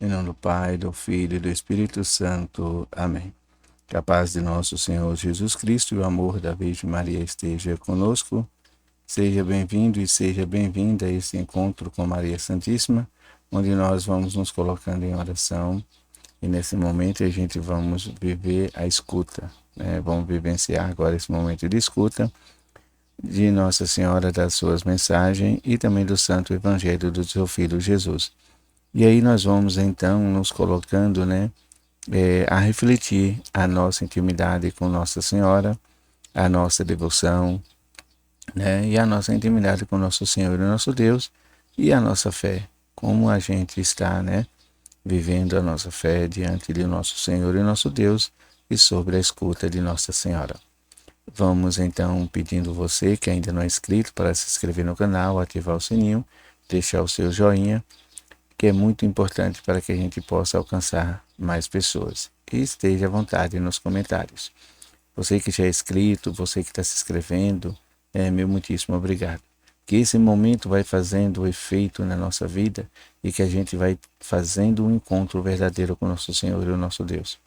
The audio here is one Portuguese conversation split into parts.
Em nome do Pai, do Filho e do Espírito Santo. Amém. Que a paz de nosso Senhor Jesus Cristo e o amor da Virgem Maria esteja conosco. Seja bem-vindo e seja bem-vinda a esse encontro com Maria Santíssima, onde nós vamos nos colocando em oração e nesse momento a gente vamos viver a escuta, né? Vamos vivenciar agora esse momento de escuta de Nossa Senhora, das suas mensagens e também do Santo Evangelho do seu Filho Jesus. E aí nós vamos então nos colocando, né, a refletir a nossa intimidade com Nossa Senhora, a nossa devoção, né, e a nossa intimidade com nosso Senhor e nosso Deus e a nossa fé, como a gente está, né, vivendo a nossa fé diante de nosso Senhor e nosso Deus e sobre a escuta de Nossa Senhora. Vamos então pedindo você que ainda não é inscrito para se inscrever no canal, ativar o sininho, deixar o seu joinha, que é muito importante para que a gente possa alcançar mais pessoas. E esteja à vontade nos comentários. Você que já é inscrito, você que está se inscrevendo, meu muitíssimo obrigado. Que esse momento vai fazendo o efeito na nossa vida e que a gente vai fazendo um encontro verdadeiro com nosso Senhor e o nosso Deus.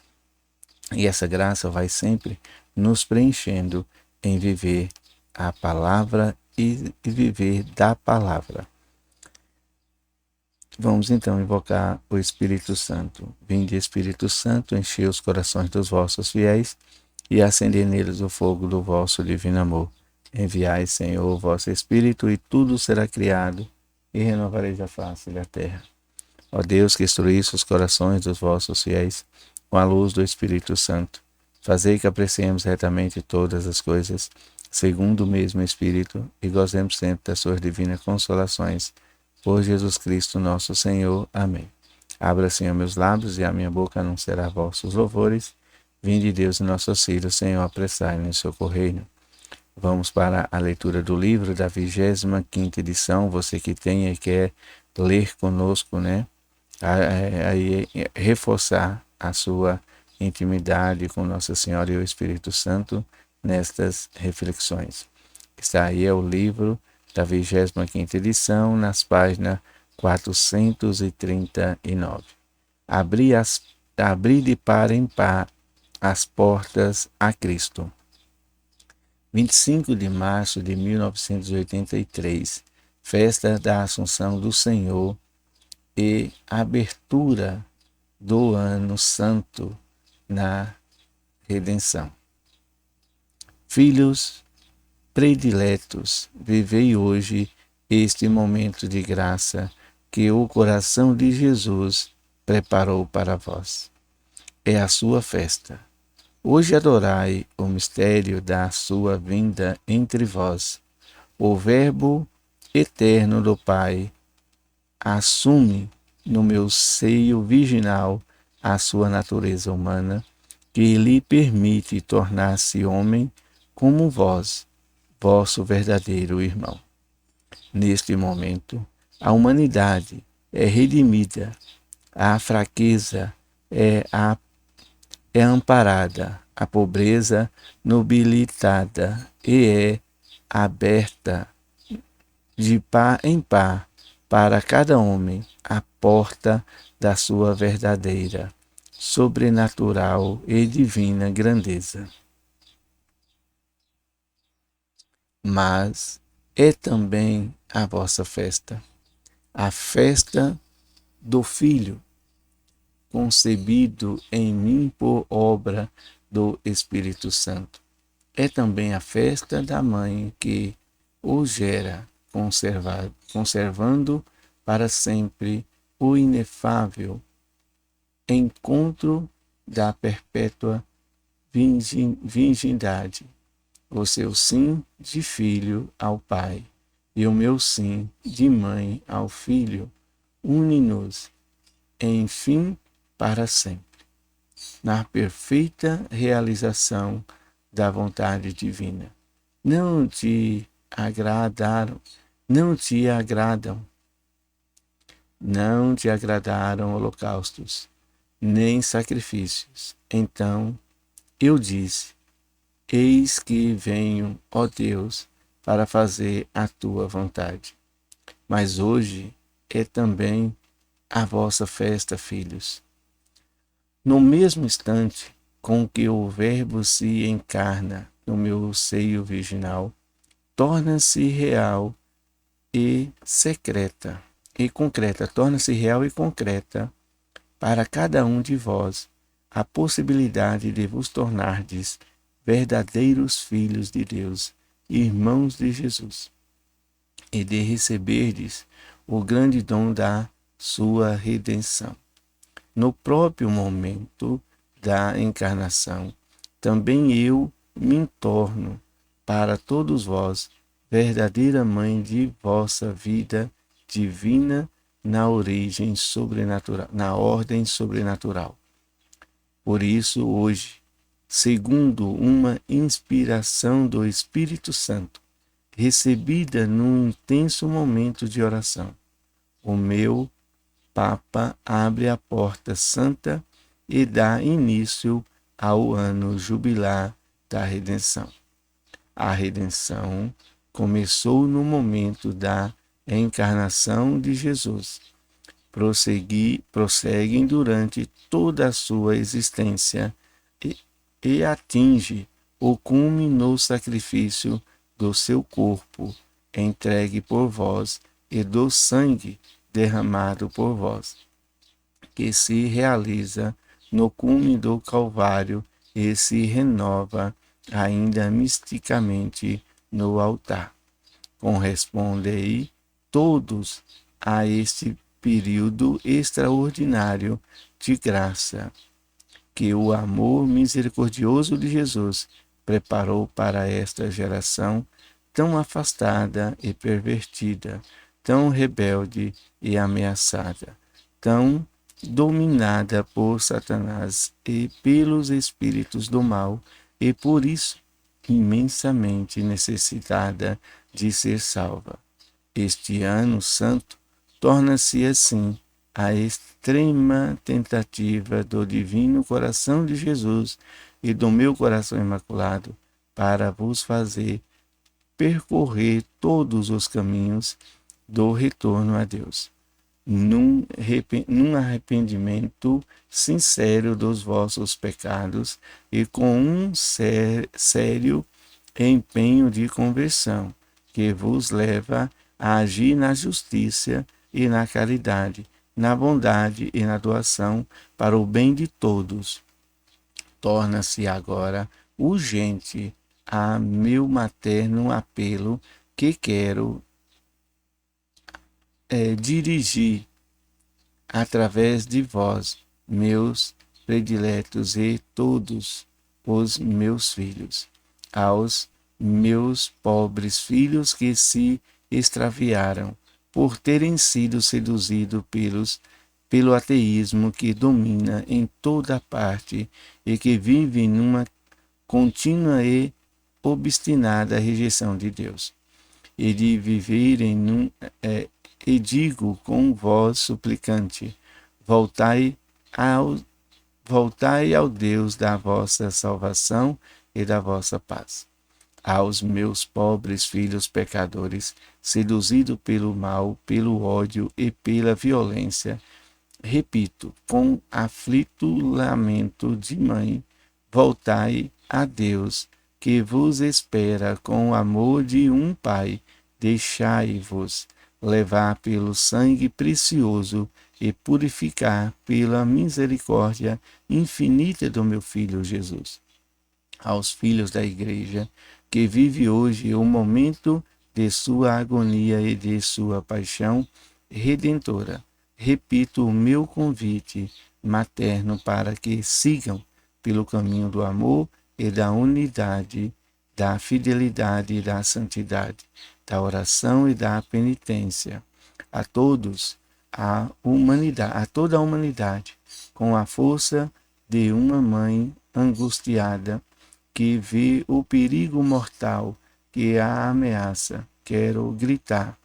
E essa graça vai sempre nos preenchendo em viver a palavra e viver da palavra. Vamos então invocar o Espírito Santo. Vinde, Espírito Santo, enchei os corações dos vossos fiéis e acendei neles o fogo do vosso divino amor. Enviai, Senhor, o vosso Espírito, e tudo será criado, e renovareis a face da terra. Ó Deus, que instruísse os corações dos vossos fiéis com a luz do Espírito Santo, fazei que apreciemos retamente todas as coisas, segundo o mesmo Espírito, e gozemos sempre das suas divinas consolações. Por Jesus Cristo nosso Senhor. Amém. Abra, Senhor, meus lábios, e a minha boca anunciará vossos louvores. Vinde, Deus, e nosso auxílio, Senhor, apressai-nos e socorrei-nos. Vamos para a leitura do livro da 25ª edição. Você que tem e quer ler conosco, né? Aí reforçar a sua intimidade com Nossa Senhora e o Espírito Santo nestas reflexões. Está aí o livro da 25ª edição, nas páginas 439. Abri de par em par as portas a Cristo. 25 de março de 1983, festa da Assunção do Senhor e abertura do Ano Santo na Redenção. Filhos prediletos, vivei hoje este momento de graça que o coração de Jesus preparou para vós. É a sua festa. Hoje adorai o mistério da sua vinda entre vós. O Verbo eterno do Pai assume no meu seio virginal a sua natureza humana, que lhe permite tornar-se homem como vós, vosso verdadeiro irmão. Neste momento, a humanidade é redimida, a fraqueza é amparada, a pobreza nobilitada e é aberta de par em par para cada homem a porta da sua verdadeira, sobrenatural e divina grandeza. Mas é também a vossa festa, a festa do Filho, concebido em mim por obra do Espírito Santo. É também a festa da mãe que o gera, conservando para sempre o inefável encontro da perpétua virgindade, o seu sim de filho ao Pai e o meu sim de mãe ao Filho, une-nos, enfim, para sempre, na perfeita realização da vontade divina. Não te agradaram holocaustos, nem sacrifícios. Então eu disse: eis que venho, ó Deus, para fazer a tua vontade. Mas hoje é também a vossa festa, filhos. No mesmo instante com que o Verbo se encarna no meu seio virginal, torna-se real e secreta e concreta, torna-se real e concreta para cada um de vós a possibilidade de vos tornardes verdadeiros filhos de Deus, irmãos de Jesus, e de receberdes o grande dom da sua redenção. No próprio momento da encarnação, também eu me torno para todos vós verdadeira mãe de vossa vida divina na origem sobrenatural, na ordem sobrenatural. Por isso, hoje, segundo uma inspiração do Espírito Santo, recebida num intenso momento de oração, o meu Papa abre a porta santa e dá início ao ano jubilar da redenção. A redenção começou no momento da encarnação de Jesus. Prosseguem durante toda a sua existência e atinge o cume no sacrifício do seu corpo, entregue por vós, e do sangue derramado por vós, que se realiza no cume do Calvário e se renova ainda misticamente no altar. Correspondei todos a este período extraordinário de graça que o amor misericordioso de Jesus preparou para esta geração tão afastada e pervertida, tão rebelde e ameaçada, tão dominada por Satanás e pelos espíritos do mal, e por isso imensamente necessitada de ser salva. Este ano santo torna-se assim a extrema tentativa do divino coração de Jesus e do meu coração imaculado para vos fazer percorrer todos os caminhos do retorno a Deus, num arrependimento sincero dos vossos pecados e com um sério empenho de conversão, que vos leva a agir na justiça e na caridade, na bondade e na doação para o bem de todos. Torna-se agora urgente a meu materno apelo que quero dirigir através de vós, meus prediletos e todos os meus filhos, aos meus pobres filhos que se extraviaram por terem sido seduzidos pelo ateísmo que domina em toda parte e que vive numa contínua e obstinada rejeição de Deus, e de viverem e digo com voz suplicante: voltai ao Deus da vossa salvação e da vossa paz. Aos meus pobres filhos pecadores, seduzidos pelo mal, pelo ódio e pela violência, repito, com aflito lamento de mãe, voltai a Deus, que vos espera com o amor de um pai. Deixai-vos levar pelo sangue precioso e purificar pela misericórdia infinita do meu Filho Jesus. Aos filhos da Igreja, que vive hoje o momento de sua agonia e de sua paixão redentora, repito o meu convite materno para que sigam pelo caminho do amor e da unidade, da fidelidade e da santidade, da oração e da penitência. A todos, a toda a humanidade, com a força de uma mãe angustiada que vê o perigo mortal que a ameaça, quero gritar: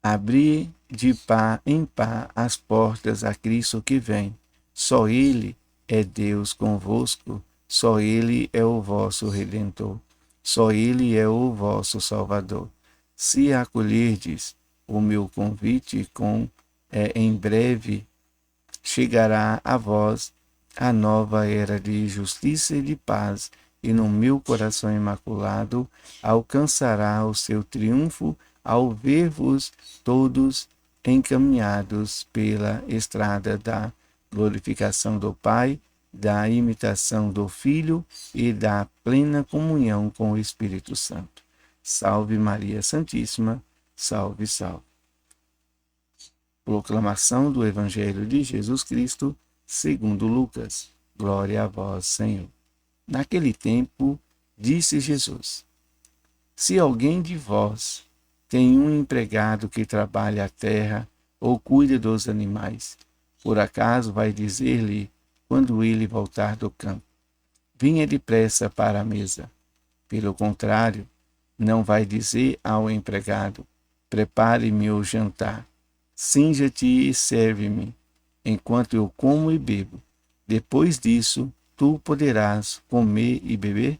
abri de pá em pá as portas a Cristo que vem. Só Ele é Deus convosco, só Ele é o vosso Redentor, só Ele é o vosso Salvador. Se acolherdes o meu convite com em breve chegará a vós a nova era de justiça e de paz, e no meu coração imaculado alcançará o seu triunfo ao ver-vos todos encaminhados pela estrada da glorificação do Pai, da imitação do Filho e da plena comunhão com o Espírito Santo. Salve Maria Santíssima, salve, salve. Proclamação do Evangelho de Jesus Cristo, segundo Lucas. Glória a vós, Senhor. Naquele tempo, disse Jesus: Se alguém de vós tem um empregado que trabalha a terra ou cuida dos animais, por acaso vai dizer-lhe, quando ele voltar do campo: Vinha depressa para a mesa. Pelo contrário, não vai dizer ao empregado: Prepare-me o jantar. Cinja-te e serve-me, enquanto eu como e bebo. Depois disso, tu poderás comer e beber?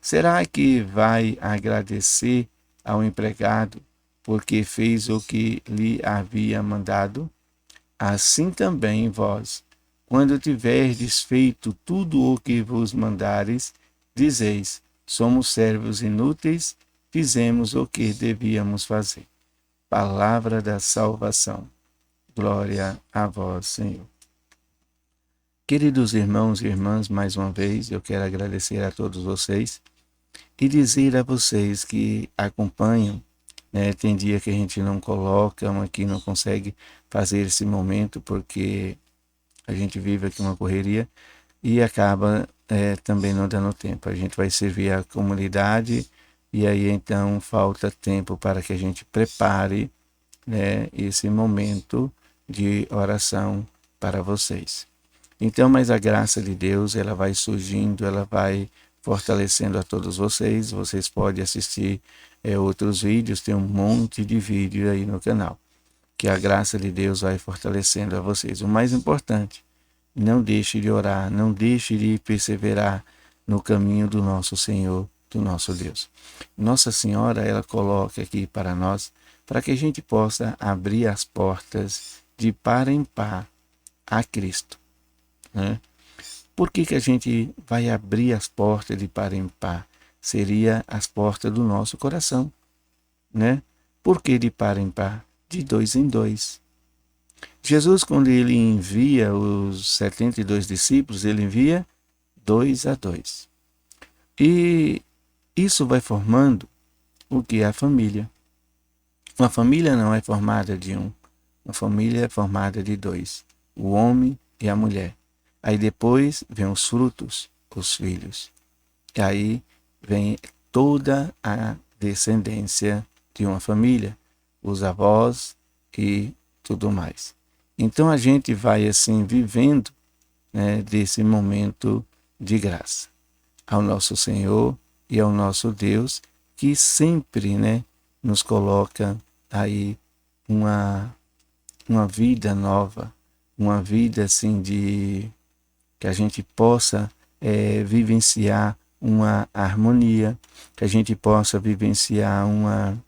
Será que vai agradecer ao empregado porque fez o que lhe havia mandado? Assim também vós, quando tiverdes feito tudo o que vos mandares, dizeis: somos servos inúteis, fizemos o que devíamos fazer. Palavra da salvação. Glória a vós, Senhor. Queridos irmãos e irmãs, mais uma vez eu quero agradecer a todos vocês e dizer a vocês que acompanham, né? Tem dia que a gente não coloca, aqui não consegue fazer esse momento porque a gente vive aqui uma correria e acaba também não dando tempo. A gente vai servir a comunidade e aí então falta tempo para que a gente prepare, né, esse momento de oração para vocês. Então, mas a graça de Deus, ela vai surgindo, ela vai fortalecendo a todos vocês. Vocês podem assistir outros vídeos, tem um monte de vídeo aí no canal. Que a graça de Deus vai fortalecendo a vocês. O mais importante, não deixe de orar, não deixe de perseverar no caminho do nosso Senhor, do nosso Deus. Nossa Senhora, ela coloca aqui para nós, para que a gente possa abrir as portas de par em par a Cristo, né? Por que a gente vai abrir as portas de par em par? Seria as portas do nosso coração, né? Por que de par em par? De dois em dois. Jesus, quando ele envia os 72 discípulos, ele envia 2 a 2. E isso vai formando o que é a família. Uma família não é formada de um, uma família é formada de dois, o homem e a mulher. Aí depois vem os frutos, os filhos. E aí vem toda a descendência de uma família, os avós e tudo mais. Então a gente vai assim vivendo, né, desse momento de graça ao nosso Senhor e ao nosso Deus, que sempre, né, nos coloca aí uma vida nova, uma vida assim de que a gente possa vivenciar uma harmonia, que a gente possa vivenciar uma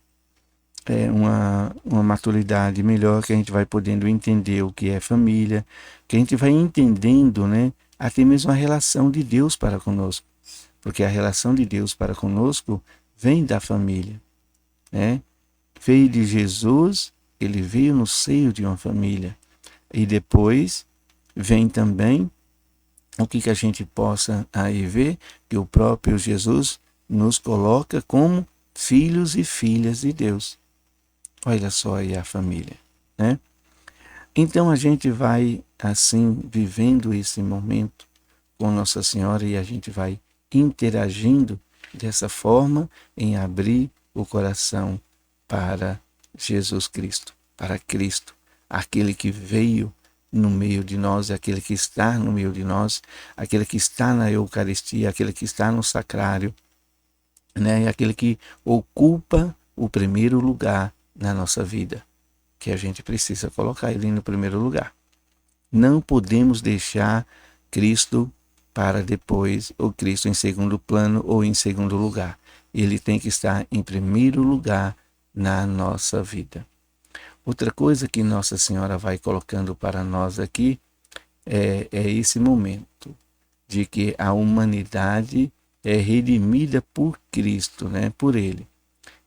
maturidade melhor, que a gente vai podendo entender o que é família, que a gente vai entendendo, né, até mesmo a relação de Deus para conosco, porque a relação de Deus para conosco vem da família, né? Veio de Jesus, ele veio no seio de uma família, e depois vem também o que a gente possa aí ver, que o próprio Jesus nos coloca como filhos e filhas de Deus. Olha só aí a família, né? Então a gente vai assim vivendo esse momento com Nossa Senhora e a gente vai interagindo dessa forma em abrir o coração para Jesus Cristo, para Cristo, aquele que veio no meio de nós, aquele que está no meio de nós, aquele que está na Eucaristia, aquele que está no sacrário, né? Aquele que ocupa o primeiro lugar na nossa vida, que a gente precisa colocar ele no primeiro lugar. Não podemos deixar Cristo para depois, ou Cristo em segundo plano ou em segundo lugar. Ele tem que estar em primeiro lugar na nossa vida. Outra coisa que Nossa Senhora vai colocando para nós aqui é esse momento de que a humanidade é redimida por Cristo, né? Por Ele.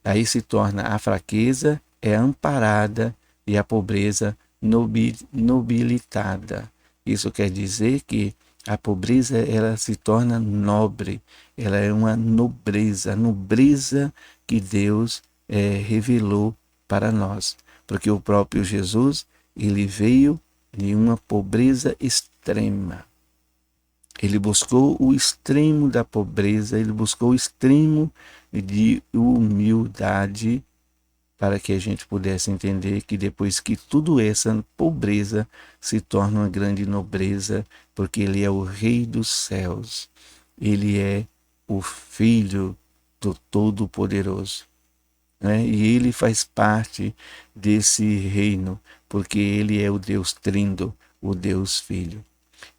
Aí se torna a fraqueza é amparada e a pobreza nobilitada. Isso quer dizer que a pobreza ela se torna nobre, ela é uma nobreza, a nobreza que Deus revelou para nós, porque o próprio Jesus ele veio de uma pobreza extrema. Ele buscou o extremo da pobreza, ele buscou o extremo de humildade para que a gente pudesse entender que depois que tudo essa pobreza se torna uma grande nobreza, porque ele é o Rei dos céus, ele é o Filho do Todo-Poderoso, né? E ele faz parte desse reino, porque ele é o Deus Trino, o Deus Filho.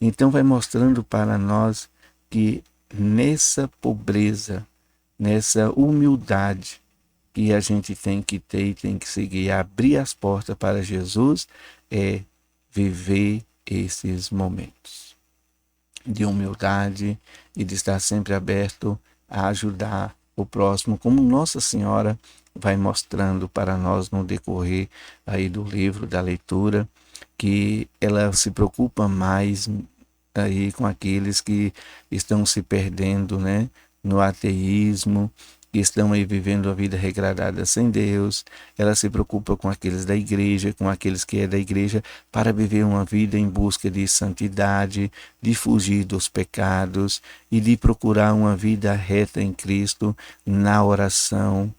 Então vai mostrando para nós que nessa pobreza, nessa humildade que a gente tem que ter e tem que seguir, abrir as portas para Jesus, é viver esses momentos de humildade e de estar sempre aberto a ajudar o próximo, como Nossa Senhora vai mostrando para nós no decorrer aí do livro, da leitura, que ela se preocupa mais aí com aqueles que estão se perdendo, né, no ateísmo, que estão aí vivendo a vida regradada sem Deus. Ela se preocupa com aqueles da igreja, com aqueles que é da igreja, para viver uma vida em busca de santidade, de fugir dos pecados e de procurar uma vida reta em Cristo, na oração,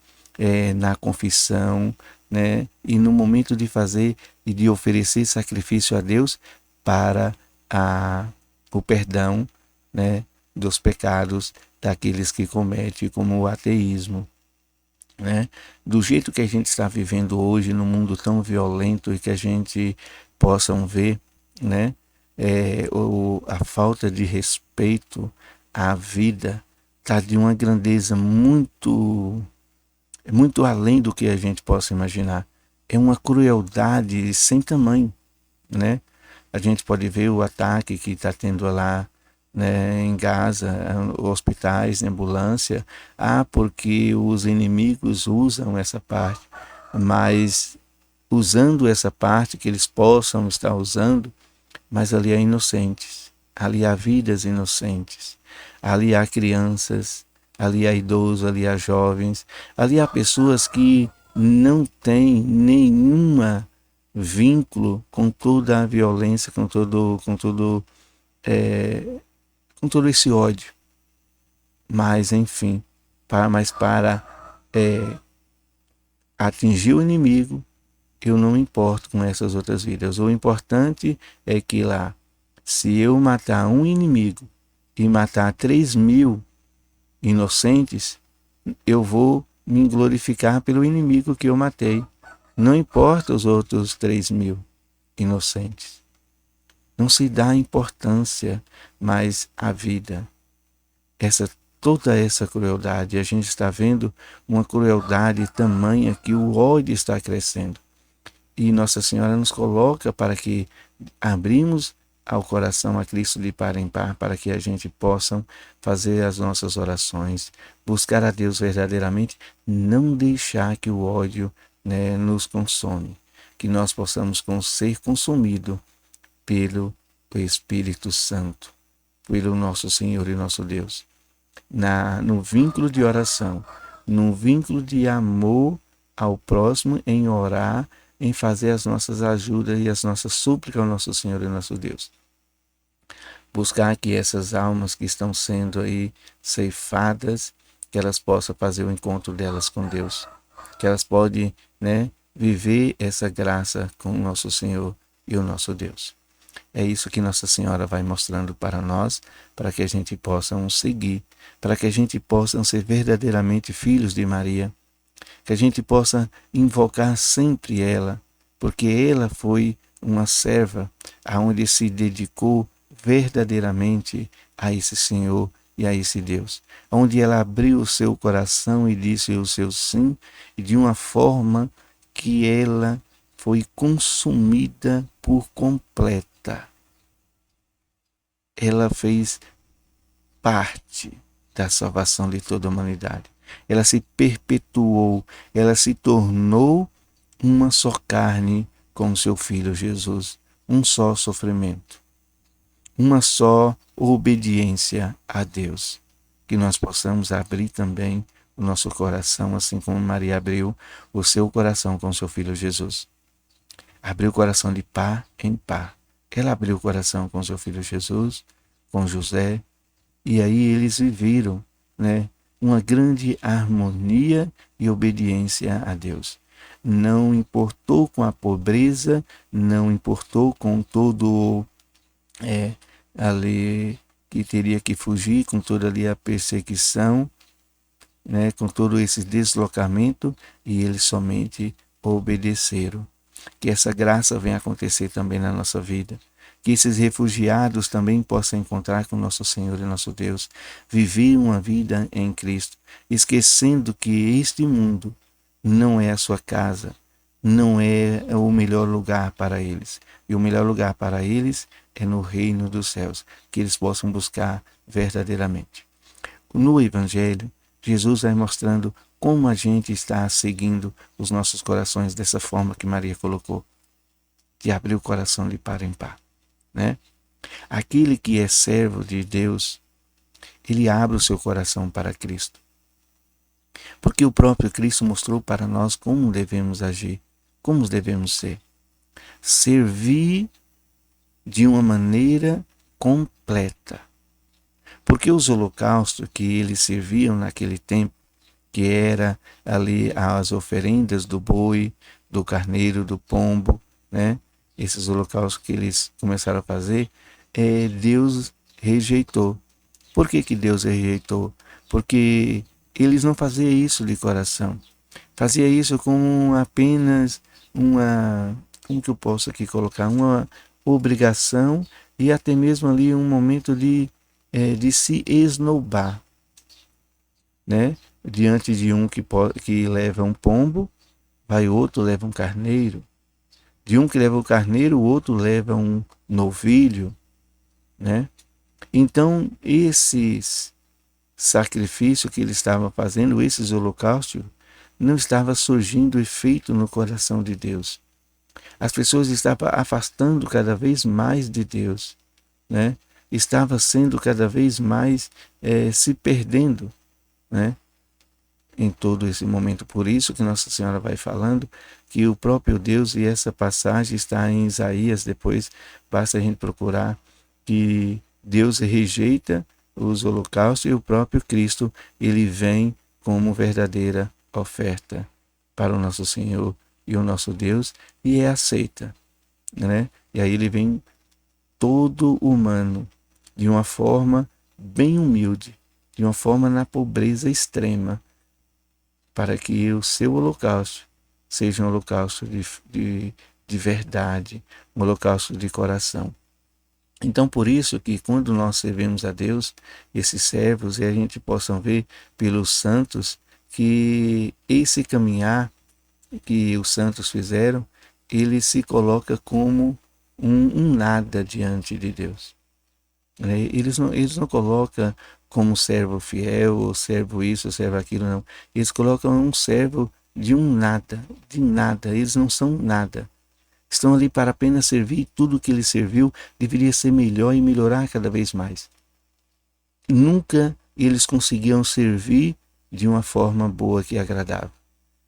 na confissão, né? E no momento de fazer e de oferecer sacrifício a Deus para o perdão, né, dos pecados daqueles que cometem, como o ateísmo, né? Do jeito que a gente está vivendo hoje, num mundo tão violento, e que a gente possa ver, né, a falta de respeito à vida está de uma grandeza muito além do que a gente possa imaginar. É uma crueldade sem tamanho, né? A gente pode ver o ataque que está tendo lá, né, em Gaza, hospitais, ambulância. Porque os inimigos usam essa parte, mas usando essa parte que eles possam estar usando, mas ali há inocentes, ali há vidas inocentes, ali há crianças, ali há idosos, ali há jovens, ali há pessoas que não têm nenhuma vínculo com toda a violência, com todo esse ódio. Mas, enfim, para atingir o inimigo, eu não me importo com essas outras vidas. O importante é que lá, se eu matar um inimigo e matar 3.000 inocentes, eu vou me glorificar pelo inimigo que eu matei. Não importa os outros 3.000 inocentes. Não se dá importância mais à vida. Toda essa crueldade, a gente está vendo uma crueldade tamanha que o ódio está crescendo. E Nossa Senhora nos coloca para que abrimos ao coração a Cristo de par em par, para que a gente possa fazer as nossas orações, buscar a Deus verdadeiramente, não deixar que o ódio, né, nos consome, que nós possamos ser consumidos pelo Espírito Santo, pelo nosso Senhor e nosso Deus, no vínculo de oração, no vínculo de amor ao próximo, em orar, em fazer as nossas ajudas e as nossas súplicas ao nosso Senhor e nosso Deus. Buscar que essas almas que estão sendo aí ceifadas, que elas possam fazer o encontro delas com Deus, que elas podem, né, viver essa graça com o nosso Senhor e o nosso Deus. É isso que Nossa Senhora vai mostrando para nós, para que a gente possa seguir, para que a gente possa ser verdadeiramente filhos de Maria, que a gente possa invocar sempre ela, porque ela foi uma serva aonde se dedicou verdadeiramente a esse Senhor e a esse Deus, onde ela abriu o seu coração e disse o seu sim, e de uma forma que ela foi consumida por completa. Ela fez parte da salvação de toda a humanidade. Ela se perpetuou, ela se tornou uma só carne com seu Filho Jesus, um só sofrimento, uma só obediência a Deus. Que nós possamos abrir também o nosso coração, assim como Maria abriu o seu coração com seu Filho Jesus. Abriu o coração de pá em pá. Ela abriu o coração com seu Filho Jesus, com José, e aí eles viveram, né, uma grande harmonia e obediência a Deus. Não importou com a pobreza, não importou com todo ali que teria que fugir, com toda ali a perseguição, né, com todo esse deslocamento, e eles somente obedeceram. Que essa graça venha acontecer também na nossa vida. Que esses refugiados também possam encontrar com nosso Senhor e nosso Deus, viver uma vida em Cristo, esquecendo que este mundo não é a sua casa, não é o melhor lugar para eles. E o melhor lugar para eles é no reino dos céus, que eles possam buscar verdadeiramente. No Evangelho, Jesus vai mostrando como a gente está seguindo os nossos corações dessa forma que Maria colocou, de abrir o coração de par em par, né? Aquele que é servo de Deus, ele abre o seu coração para Cristo. Porque o próprio Cristo mostrou para nós como devemos agir, como devemos ser. Servir de uma maneira completa. Porque os holocaustos que eles serviam naquele tempo, que era ali as oferendas do boi, do carneiro, do pombo, né? Esses holocaustos que eles começaram a fazer, Deus rejeitou. Por que Deus rejeitou? Porque eles não faziam isso de coração. Fazia isso com apenas uma, como que eu posso aqui colocar, uma obrigação e até mesmo ali um momento de se esnobar, né? Diante de um que leva um pombo, vai outro leva um carneiro. De um que leva o carneiro, o outro leva um novilho, né? Então, esses sacrifícios que ele estava fazendo, esses holocaustos, não estava surgindo efeito no coração de Deus. As pessoas estavam afastando cada vez mais de Deus, né? Estava sendo cada vez mais se perdendo, né? Em todo esse momento. Por isso que Nossa Senhora vai falando que o próprio Deus, e essa passagem está em Isaías, depois basta a gente procurar, que Deus rejeita os holocaustos e o próprio Cristo, ele vem como verdadeira oferta para o nosso Senhor e o nosso Deus e é aceita, né? E aí ele vem todo humano, de uma forma bem humilde, de uma forma na pobreza extrema, para que o seu holocausto seja um holocausto de verdade, um holocausto de coração. Então, por isso que quando nós servimos a Deus, esses servos, e a gente possa ver pelos santos que esse caminhar que os santos fizeram, ele se coloca como um nada diante de Deus. Eles não colocam como servo fiel, ou servo isso, ou servo aquilo, não. Eles colocam um servo de um nada, de nada. Eles não são nada. Estão ali para apenas servir, e tudo que ele serviu deveria ser melhor e melhorar cada vez mais. Nunca eles conseguiam servir de uma forma boa e agradável.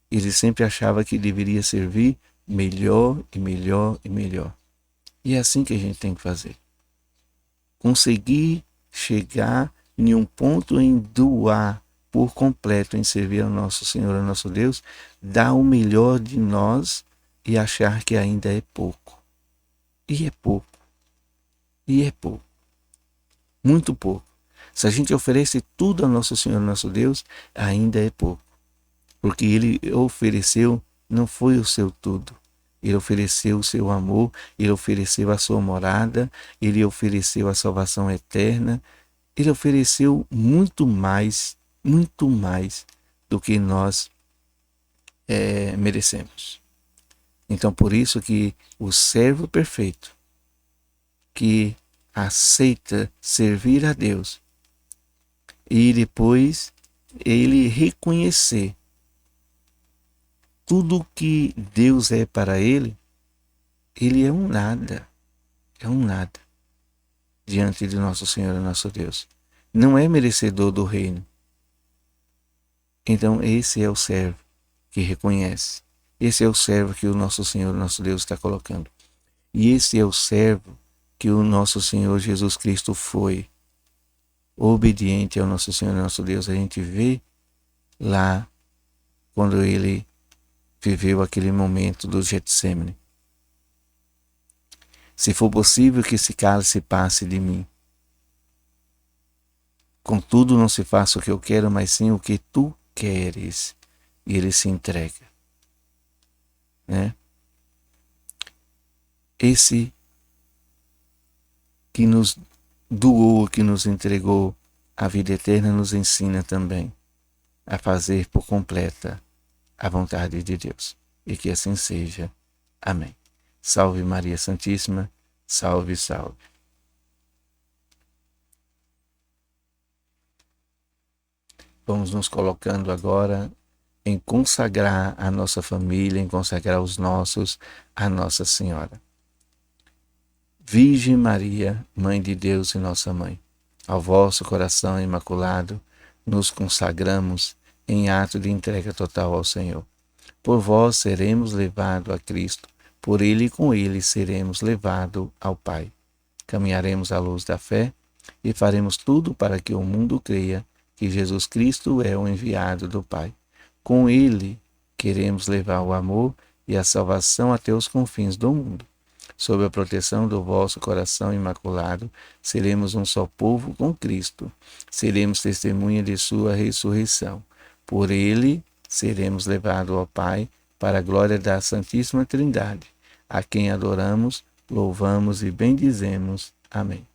Eles sempre achavam que deveria servir melhor e melhor e melhor. E é assim que a gente tem que fazer. Conseguir chegar em um ponto em doar por completo, em servir ao nosso Senhor, ao nosso Deus, dar o melhor de nós e achar que ainda é pouco. E é pouco. E é pouco. Muito pouco. Se a gente oferece tudo ao nosso Senhor, ao nosso Deus, ainda é pouco. Porque Ele ofereceu, não foi o seu tudo. Ele ofereceu o seu amor, Ele ofereceu a sua morada, Ele ofereceu a salvação eterna, Ele ofereceu muito mais do que nós merecemos. Então, por isso que o servo perfeito, que aceita servir a Deus e depois ele reconhecer tudo que Deus é para ele, ele é um nada diante de nosso Senhor e nosso Deus. Não é merecedor do reino. Então, esse é o servo que reconhece. Esse é o servo que o nosso Senhor e nosso Deus está colocando. E esse é o servo que o nosso Senhor Jesus Cristo foi obediente ao nosso Senhor e nosso Deus. A gente vê lá quando ele viveu aquele momento do Getsemane. Se for possível que esse cálice passe de mim. Contudo, não se faça o que eu quero, mas sim o que tu queres. E ele se entrega. Né? Esse que nos doou, que nos entregou a vida eterna, nos ensina também a fazer por completa a vontade de Deus. E que assim seja. Amém. Salve Maria Santíssima, salve, salve. Vamos nos colocando agora em consagrar a nossa família, em consagrar os nossos a Nossa Senhora. Virgem Maria, Mãe de Deus e nossa Mãe, ao vosso coração imaculado nos consagramos em ato de entrega total ao Senhor. Por vós seremos levados a Cristo, por Ele e com Ele seremos levados ao Pai. Caminharemos à luz da fé e faremos tudo para que o mundo creia que Jesus Cristo é o enviado do Pai. Com Ele queremos levar o amor e a salvação até os confins do mundo. Sob a proteção do vosso coração imaculado, seremos um só povo com Cristo. Seremos testemunha de sua ressurreição. Por Ele seremos levados ao Pai para a glória da Santíssima Trindade, a quem adoramos, louvamos e bendizemos. Amém.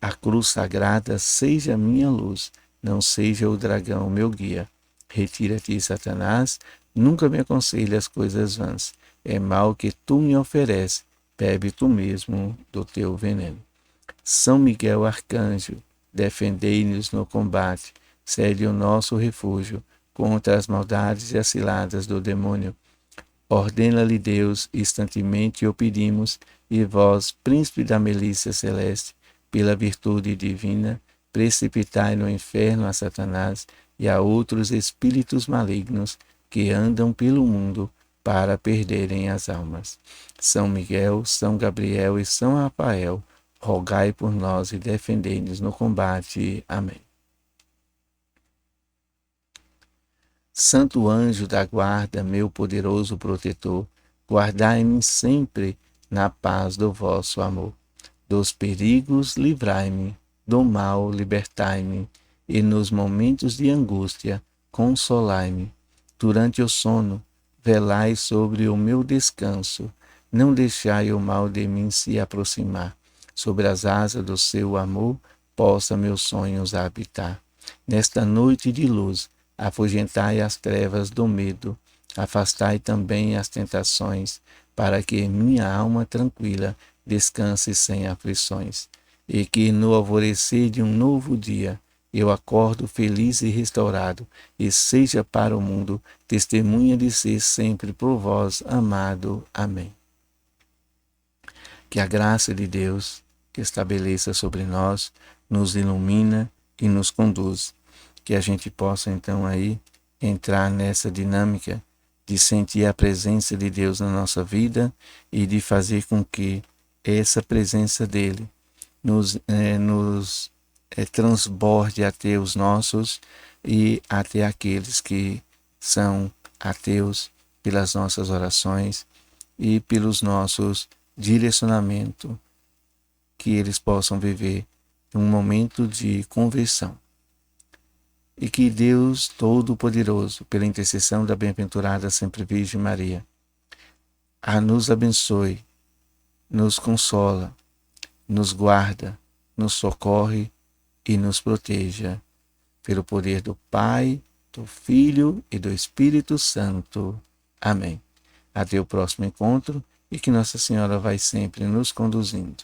A cruz sagrada seja minha luz, não seja o dragão meu guia. Retira-te, Satanás, nunca me aconselhe as coisas vãs. É mal que tu me ofereces, bebe tu mesmo do teu veneno. São Miguel Arcanjo, defendei-nos no combate, sede o nosso refúgio contra as maldades e as ciladas do demônio. Ordena-lhe Deus, instantemente o pedimos, e vós, príncipe da milícia celeste, pela virtude divina, precipitai no inferno a Satanás e a outros espíritos malignos que andam pelo mundo para perderem as almas. São Miguel, São Gabriel e São Rafael, rogai por nós e defendei-nos no combate. Amém. Santo anjo da guarda, meu poderoso protetor, guardai-me sempre na paz do vosso amor. Dos perigos livrai-me, do mal libertai-me, e nos momentos de angústia consolai-me. Durante o sono, velai sobre o meu descanso, não deixai o mal de mim se aproximar. Sobre as asas do seu amor, possa meus sonhos habitar. Nesta noite de luz, afugentai as trevas do medo, afastai também as tentações, para que minha alma tranquila descanse sem aflições, e que no alvorecer de um novo dia eu acordo feliz e restaurado, e seja para o mundo testemunha de ser sempre por vós amado. Amém. Que a graça de Deus que estabeleça sobre nós, nos ilumina e nos conduz. Que a gente possa então aí entrar nessa dinâmica de sentir a presença de Deus na nossa vida e de fazer com que essa presença dele nos transborde até os nossos e até aqueles que são ateus pelas nossas orações e pelos nossos direcionamentos, que eles possam viver um momento de conversão. E que Deus Todo-Poderoso, pela intercessão da bem-aventurada Sempre Virgem Maria, nos abençoe, nos consola, nos guarda, nos socorre e nos proteja, pelo poder do Pai, do Filho e do Espírito Santo. Amém. Até o próximo encontro e que Nossa Senhora vai sempre nos conduzindo.